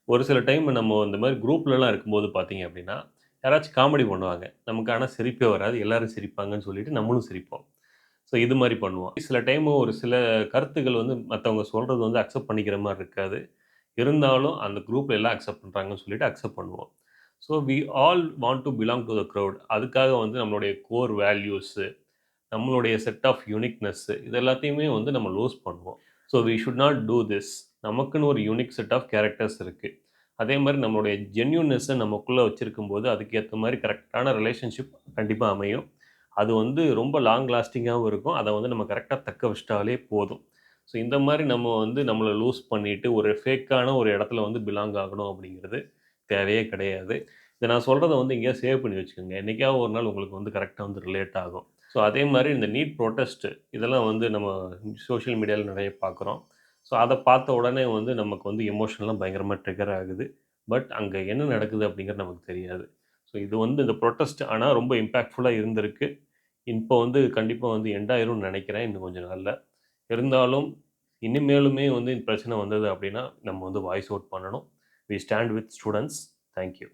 ஒரு சில டைம் நம்ம இந்த மாரி குரூப்லலாம் இருக்கும்போது பார்த்தீங்க அப்படின்னா, யாராச்சும் காமெடி பண்ணுவாங்க. நமக்கு ஆனா சிரிப்பே வராது. எல்லாரும் சிரிப்பாங்கன்னு சொல்லிட்டு நம்மளும் சிரிப்போம். ஸோ இது மாரி பண்ணுவோம். சில டைம் ஒரு சில கருத்துக்கள் வந்து மத்தவங்க சொல்றது வந்து அக்செப்ட் பண்ணிக்கிற மாரி இருக்காது. இருந்தாலும் அந்த குரூப்ல எல்லாம் அக்செப்ட் பண்றாங்கன்னு சொல்லிட்டு அக்செப்ட் பண்ணுவோம். So we all want to belong to the crowd. அதுக்காக வந்து நம்மளுடைய கோர் வேல்யூஸு, நம்மளுடைய செட் ஆஃப் யூனிக்னெஸ் இது எல்லாத்தையுமே வந்து நம்ம லூஸ் பண்ணுவோம். So we should not do this. நமக்குன்னு ஒரு யூனிக் செட் ஆஃப் கேரக்டர்ஸ் இருக்கு. அதே மாரி நம்மளுடைய ஜென்யூன்னஸ நமக்குள்ள வச்சிருக்கும்போது, அதுக்கு ஏத்த மாரி கரெக்ட்டான ரிலேஷன்ஷிப் கண்டிப்பா அமையும். அது வந்து ரொம்ப லாங் லாஸ்டிங்காவும் இருக்கும். அத வந்து நம்ம கரெக்ட்டா தக்க வச்சுட்டாலே போதும். ஸோ இந்த மாரி நம்ம வந்து நம்மள லூஸ் பண்ணிட்டு, ஒரு ஃபேக்கான ஒரு இடத்துல வந்து பிலாங் ஆகணும் அப்படிங்கிறது தேவையே கிடையாது. இத நான் சொல்றத வந்து எங்கேயாவது சேவ் பண்ணி வச்சுக்கோங்க. என்னைக்காவது ஒரு நாள் உங்களுக்கு வந்து கரெக்ட்டா வந்து ரிலேட் ஆகும். ஸோ அதே மாரி இந்த நீட் புரொட்டஸ்ட் இதெல்லாம் வந்து நம்ம சோசியல் மீடியால நெறைய பார்க்குறோம். ஸோ அத பார்த்த உடனே வந்து நமக்கு வந்து எமோஷன்லாம் பயங்கரமா ட்ரிகர் ஆகுது. பட் அங்க என்ன நடக்குது அப்படிங்கிறது நமக்கு தெரியாது. ஸோ இது வந்து இந்த புரொட்டஸ்ட் ஆனா ரொம்ப இம்பாக்ட்ஃபுல்லா இருந்திருக்கு. இப்போ வந்து கண்டிப்பா வந்து எண்ட் ஆயிரும்னு நெனைக்கிறேன் இன்னும் கொஞ்ச நாள்ல. இருந்தாலும் இனிமேலுமே வந்து இந்த பிரச்சனை வந்தது அப்படின்னா, நம்ம வந்து வாய்ஸ் அவுட் பண்ணணும். We stand with students. Thank you.